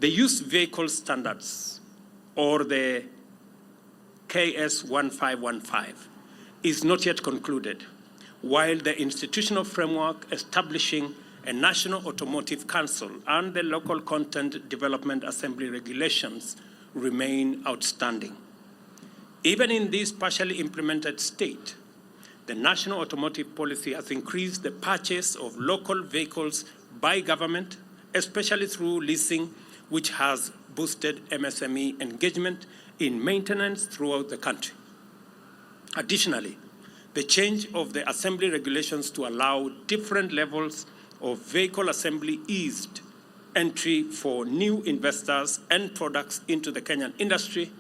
The Used Vehicle Standards, or the KS 1515, is not yet concluded, while the institutional framework establishing a National Automotive Council and the Local Content Development Assembly regulations remain outstanding. Even in this partially implemented state, the National Automotive Policy has increased the purchase of local vehicles by government, especially through leasing, which has boosted MSME engagement in maintenance throughout the country. Additionally, the change of the assembly regulations to allow different levels of vehicle assembly eased entry for new investors and products into the Kenyan industry,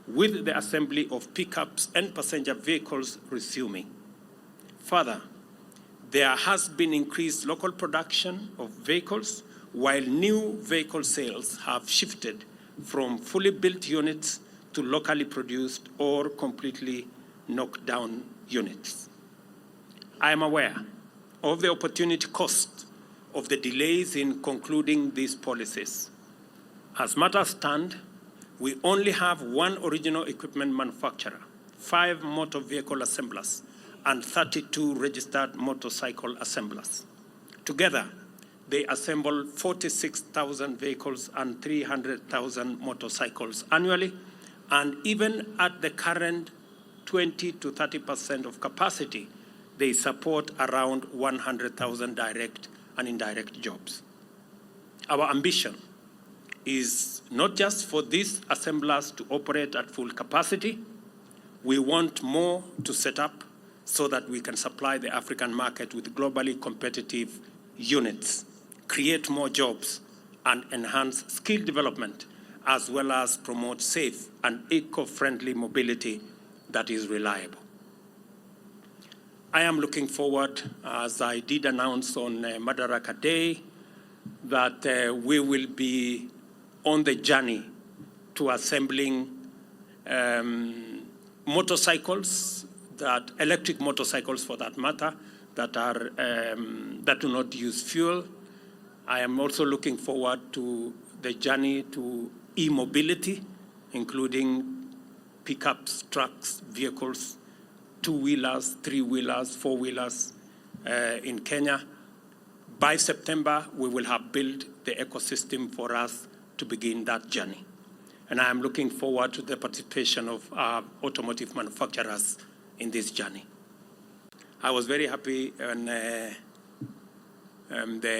with the assembly of pickups and passenger vehicles resuming. Further, there has been increased local production of vehicles, while new vehicle sales have shifted from fully built units to locally produced or completely knocked down units. I am aware of the opportunity cost of the delays in concluding these policies. As matters stand, we only have one original equipment manufacturer, 5 motor vehicle assemblers, and 32 registered motorcycle assemblers. Together, they assemble 46,000 vehicles and 300,000 motorcycles annually, and even at the current 20 to 30% of capacity, they support around 100,000 direct and indirect jobs. Our ambition is not just for these assemblers to operate at full capacity. We want more to set up so that we can supply the African market with globally competitive units, create more jobs, and enhance skill development, as well as promote safe and eco-friendly mobility that is reliable. I am looking forward, as I did announce on Madaraka Day, that we will be on the journey to assembling motorcycles, electric motorcycles for that matter, that do not use fuel. I am also looking forward to the journey to e-mobility, including pickups, trucks, vehicles, two-wheelers, three-wheelers, four-wheelers in Kenya. By September, we will have built the ecosystem for us to begin that journey. And I am looking forward to the participation of our automotive manufacturers in this journey. I was very happy when the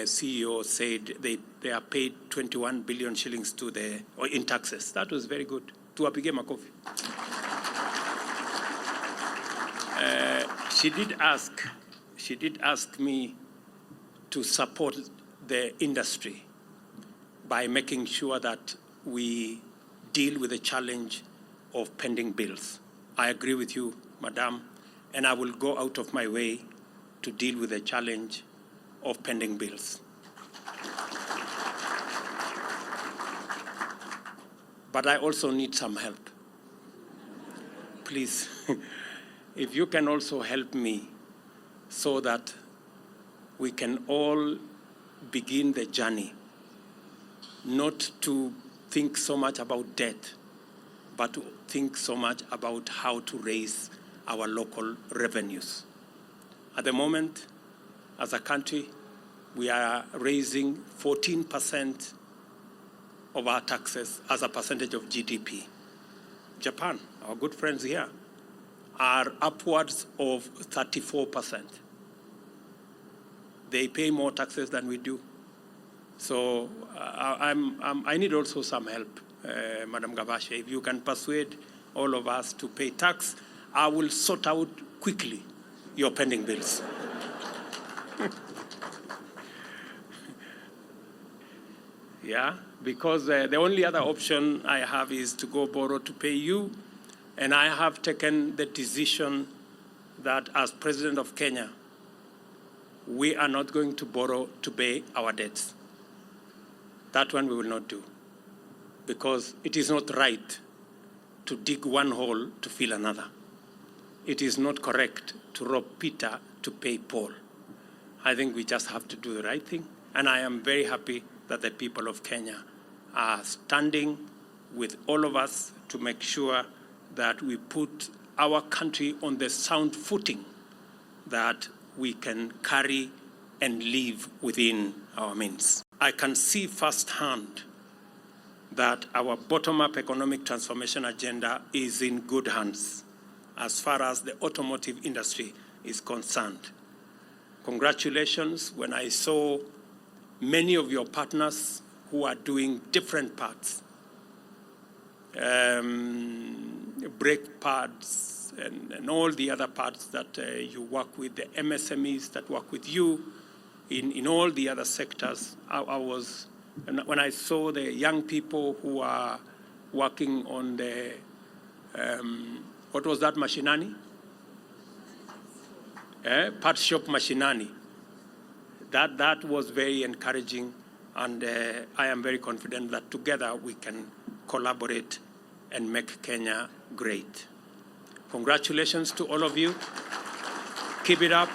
CEO said they are paid 21 billion shillings in taxes. That was very good. Tuwapige makofi. She did ask me to support the industry by making sure that we deal with the challenge of pending bills. I agree with you, Madam, and I will go out of my way to deal with the challenge of pending bills. But I also need some help. Please, if you can also help me so that we can all begin the journey, not to think so much about debt, but to think so much about how to raise our local revenues. At the moment, as a country, we are raising 14% of our taxes as a percentage of GDP. Japan, our good friends here, are upwards of 34%. They pay more taxes than we do. So I need also some help, Madam Gavashe. If you can persuade all of us to pay tax, I will sort out quickly your pending bills. Yeah, because the only other option I have is to go borrow to pay you, and I have taken the decision that as President of Kenya, we are not going to borrow to pay our debts. That one we will not do, because it is not right to dig one hole to fill another. It is not correct to rob Peter to pay Paul. I think we just have to do the right thing. And I am very happy that the people of Kenya are standing with all of us to make sure that we put our country on the sound footing that we can carry and live within our means. I can see firsthand that our bottom-up economic transformation agenda is in good hands as far as the automotive industry is concerned. Congratulations when I saw many of your partners who are doing different parts, brake pads and all the other parts that you work with, the MSMEs that work with you in all the other sectors. When I saw the young people who are working on the, what was that, machinani? Part shop machinani. That was very encouraging, and I am very confident that together we can collaborate and make Kenya great. Congratulations to all of you. Keep it up.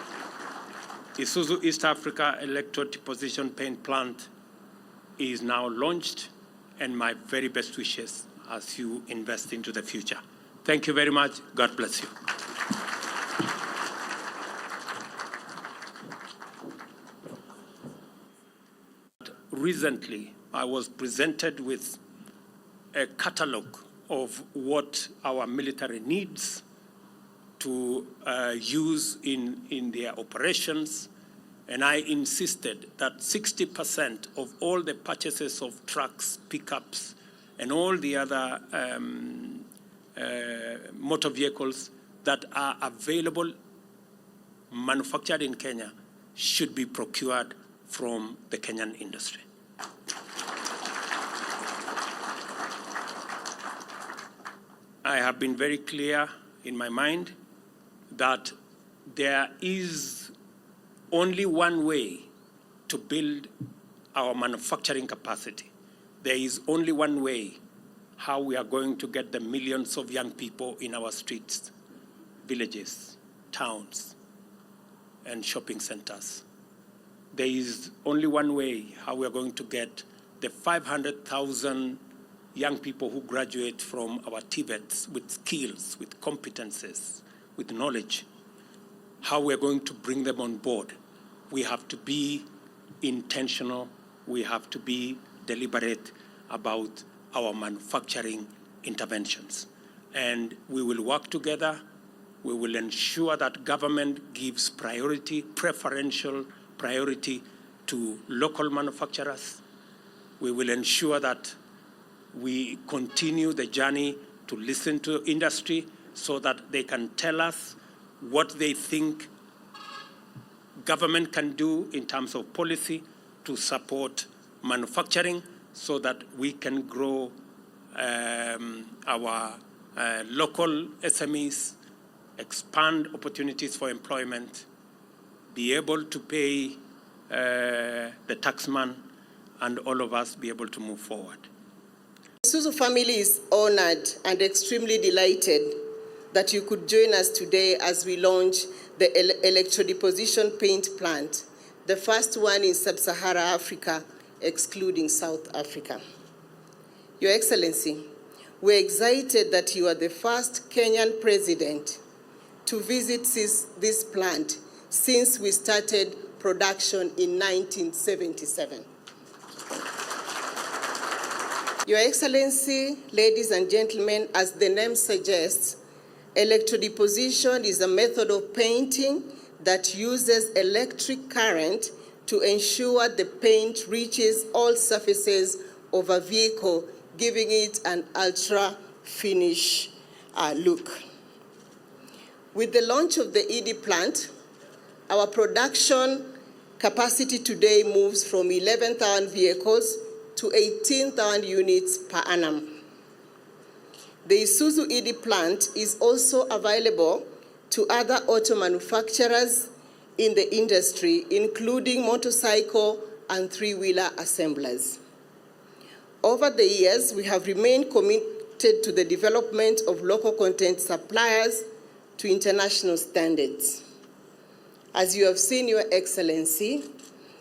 Isuzu East Africa electrode deposition paint plant is now launched, and my very best wishes as you invest into the future. Thank you very much. God bless you. Recently, I was presented with a catalog of what our military needs to use in their operations, and I insisted that 60% of all the purchases of trucks, pickups, and all the other motor vehicles that are available, manufactured in Kenya, should be procured from the Kenyan industry. I have been very clear in my mind that there is only one way to build our manufacturing capacity. There is only one way how we are going to get the millions of young people in our streets, villages, towns, and shopping centers. There is only one way how we are going to get the 500,000 young people who graduate from our TVETs with skills, with competences, with knowledge, how we're going to bring them on board. We have to be intentional. We have to be deliberate about our manufacturing interventions. And we will work together. We will ensure that government gives priority, preferential priority to local manufacturers. We will ensure that we continue the journey to listen to industry so that they can tell us what they think government can do in terms of policy to support manufacturing so that we can grow our local SMEs, expand opportunities for employment, be able to pay the taxman, and all of us be able to move forward. The Isuzu family is honored and extremely delighted that you could join us today as we launch the electrodeposition paint plant, the first one in sub-Saharan Africa, excluding South Africa. Your Excellency, we're excited that you are the first Kenyan president to visit this plant since we started production in 1977. Your Excellency, ladies and gentlemen, as the name suggests, electrodeposition is a method of painting that uses electric current to ensure the paint reaches all surfaces of a vehicle, giving it an ultra-finish look. With the launch of the ED plant, our production capacity today moves from 11,000 vehicles to 18,000 units per annum. The Isuzu ED plant is also available to other auto manufacturers in the industry, including motorcycle and three-wheeler assemblers. Over the years, we have remained committed to the development of local content suppliers to international standards. As you have seen, Your Excellency,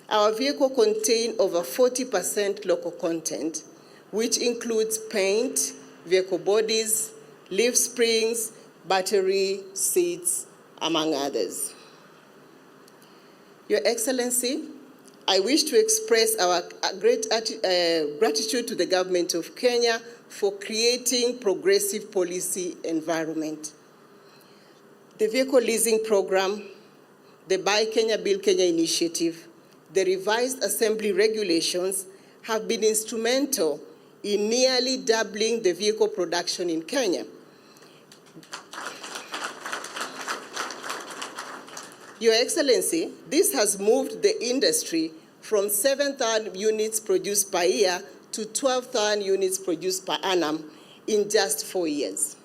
our vehicle contain over 40% local content, which includes paint, vehicle bodies, leaf springs, battery, seats, among others. Your Excellency, I wish to express our great gratitude to the government of Kenya for creating progressive policy environment. The vehicle leasing program, the Buy Kenya, Build Kenya initiative, the revised assembly regulations have been instrumental in nearly doubling the vehicle production in Kenya. Your Excellency, this has moved the industry from 7,000 units produced per year to 12,000 units produced per annum in just 4 years.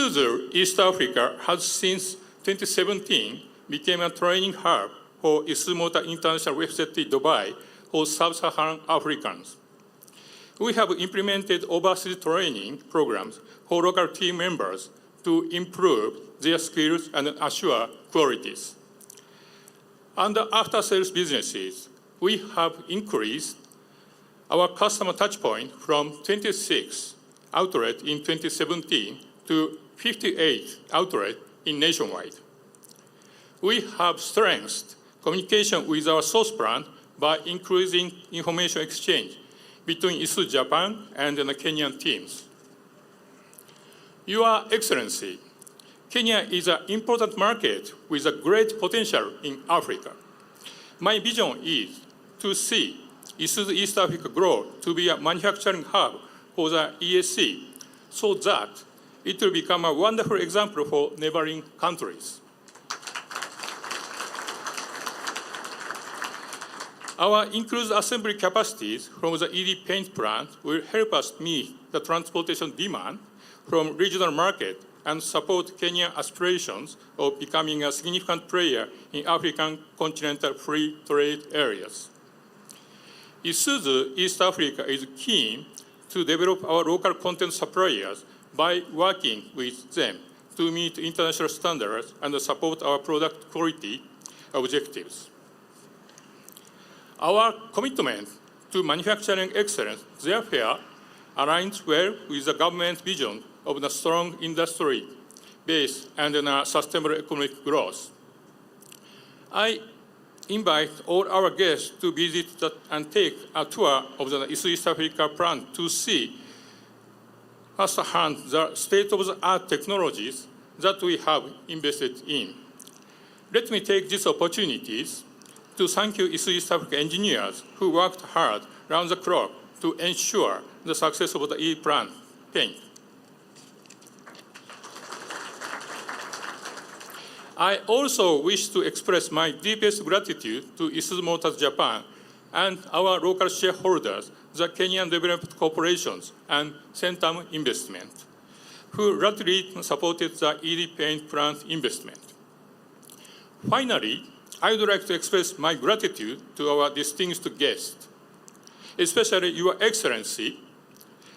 Isuzu East Africa has since 2017 become a training hub for Isuzu Motor International Website Dubai for Sub-Saharan Africans. We have implemented overseas training programs for local team members to improve their skills and assure qualities. Under after-sales businesses, we have increased our customer touchpoint from 26 outlets in 2017 to 58 outlets nationwide. We have strengthened communication with our source brand by increasing information exchange between Isuzu Japan and the Kenyan teams. Your Excellency, Kenya is an important market with a great potential in Africa. My vision is to see Isuzu East Africa grow to be a manufacturing hub for the ESC so that it will become a wonderful example for neighboring countries. Our increased assembly capacities from the ED paint plant will help us meet the transportation demand from regional market and support Kenya's aspirations of becoming a significant player in African continental free trade areas. Isuzu East Africa is keen to develop our local content suppliers by working with them to meet international standards and support our product quality objectives. Our commitment to manufacturing excellence, therefore, aligns well with the government's vision of a strong industry base and a sustainable economic growth. I invite all our guests to visit and take a tour of the Isuzu East Africa plant to see firsthand the state-of-the-art technologies that we have invested in. Let me take these opportunities to thank you, Isuzu East Africa engineers who worked hard round the clock to ensure the success of the E-plant paint. I also wish to express my deepest gratitude to Isuzu Motors Japan and our local shareholders, the Kenyan Development Corporations and Centum Investment, who rapidly supported the ED paint plant investment. Finally, I would like to express my gratitude to our distinguished guests, especially Your Excellency,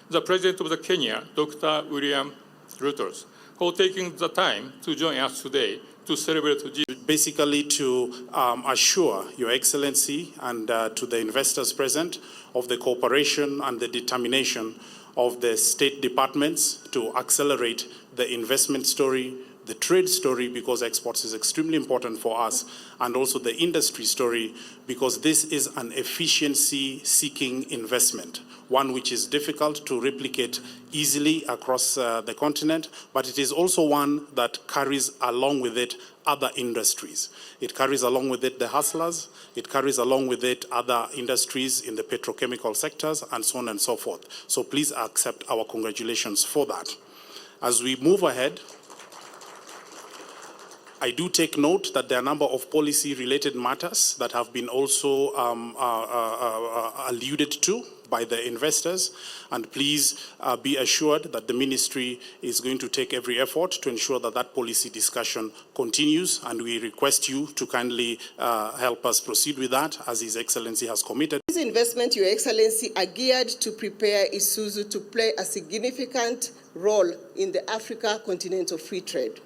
the President of the Kenya, Dr. William Ruto, for taking the time to join us today to celebrate G. Basically to assure Your Excellency and to the investors present of the cooperation and the determination of the state departments to accelerate the investment story, the trade story, because exports is extremely important for us, and also the industry story, because this is an efficiency-seeking investment, one which is difficult to replicate easily across the continent, but it is also one that carries along with it other industries. It carries along with it the hustlers, it carries along with it other industries in the petrochemical sectors, and so on and so forth. So please accept our congratulations for that. As we move ahead, I do take note that there are a number of policy-related matters that have been also alluded to by the investors, and please be assured that the ministry is going to take every effort to ensure that that policy discussion continues, and we request you to kindly help us proceed with that, as His Excellency has committed. This investments, Your Excellency, are geared to prepare Isuzu to play a significant role in the Africa Continental Free Trade.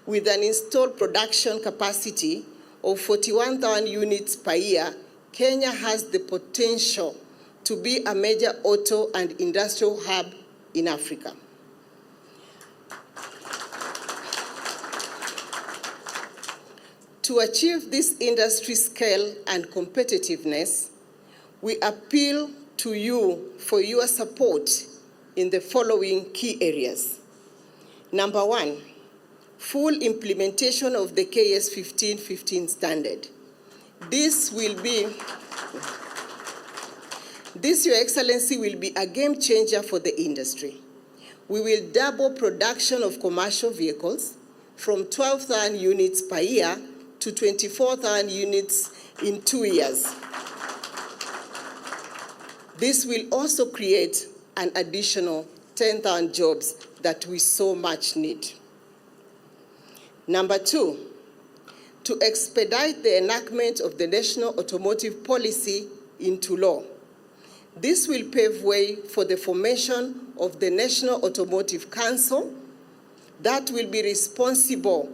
With an installed production capacity of 41,000 units per year, Kenya has the potential to be a major auto and industrial hub in Africa. To achieve this industry scale and competitiveness, we appeal to you for your support in the following key areas. Number one, full implementation of the KS 1515 standard. This, Your Excellency, will be a game changer for the industry. We will double production of commercial vehicles from 12,000 units per year to 24,000 units in 2 years. This will also create an additional 10,000 jobs that we so much need. Number two, to expedite the enactment of the National Automotive Policy into law. This will pave way for the formation of the National Automotive Council that will be responsible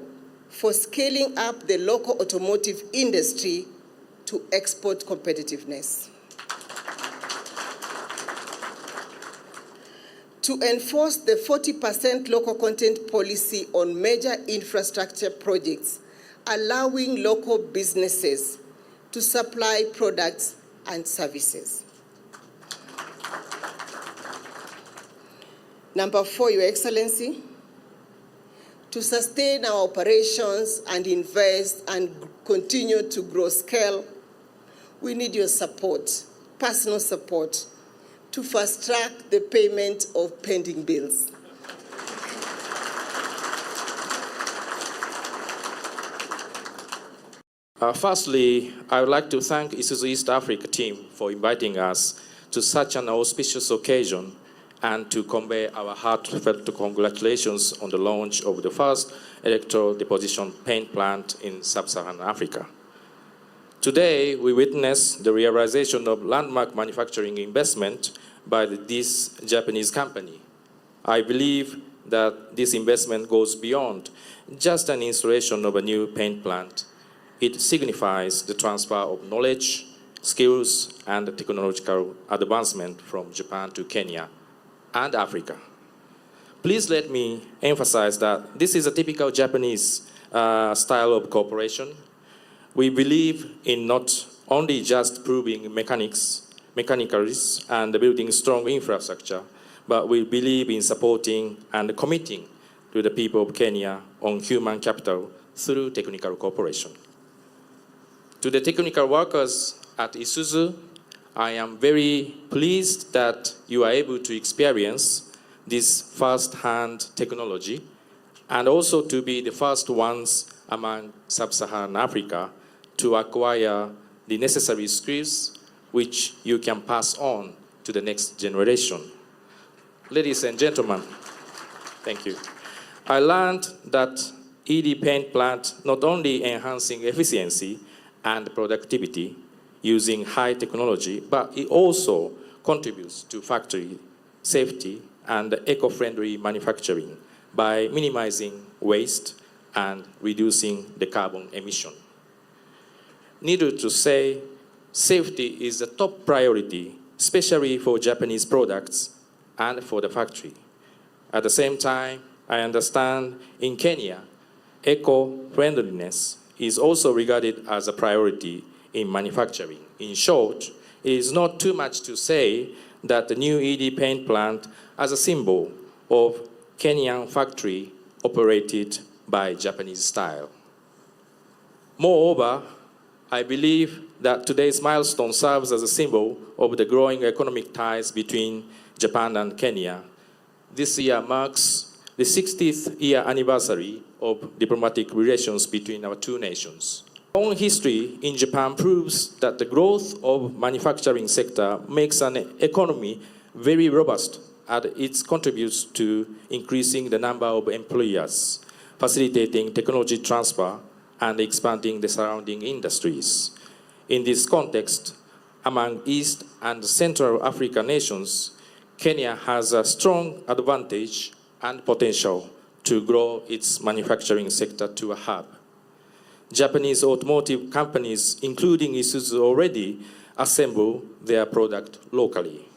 for scaling up the local automotive industry to export competitiveness. To enforce the 40% local content policy on major infrastructure projects, allowing local businesses to supply products and services. Number four, Your Excellency, to sustain our operations and invest and continue to grow scale, we need your support, personal support, to fast-track the payment of pending bills. Firstly, I would like to thank Isuzu East Africa team for inviting us to such an auspicious occasion and to convey our heartfelt congratulations on the launch of the first electrode deposition paint plant in sub-Saharan Africa. Today, we witness the realization of landmark manufacturing investment by this Japanese company. I believe that this investment goes beyond just an installation of a new paint plant. It signifies the transfer of knowledge, skills, and technological advancement from Japan to Kenya and Africa. Please let me emphasize that this is a typical Japanese style of cooperation. We believe in not only just proving mechanicals and building strong infrastructure, but we believe in supporting and committing to the people of Kenya on human capital through technical cooperation. To the technical workers at Isuzu, I am very pleased that you are able to experience this first-hand technology and also to be the first ones among sub-Saharan Africa to acquire the necessary skills which you can pass on to the next generation. Ladies and gentlemen, thank you. I learned that ED paint plant not only enhancing efficiency and productivity using high technology, but it also contributes to factory safety and eco-friendly manufacturing by minimizing waste and reducing the carbon emission. Needless to say, safety is a top priority, especially for Japanese products and for the factory. At the same time, I understand in Kenya, eco-friendliness is also regarded as a priority in manufacturing. In short, it is not too much to say that the new ED paint plant as a symbol of Kenyan factory operated by Japanese style. Moreover, I believe that today's milestone serves as a symbol of the growing economic ties between Japan and Kenya. This year marks the 60th year anniversary of diplomatic relations between our two nations. Our own history in Japan proves that the growth of manufacturing sector makes an economy very robust and it contributes to increasing the number of employers, facilitating technology transfer and expanding the surrounding industries. In this context, Among East and Central African nations, Kenya has a strong advantage and potential to grow its manufacturing sector to a hub. Japanese automotive companies, including Isuzu, already assemble their product locally.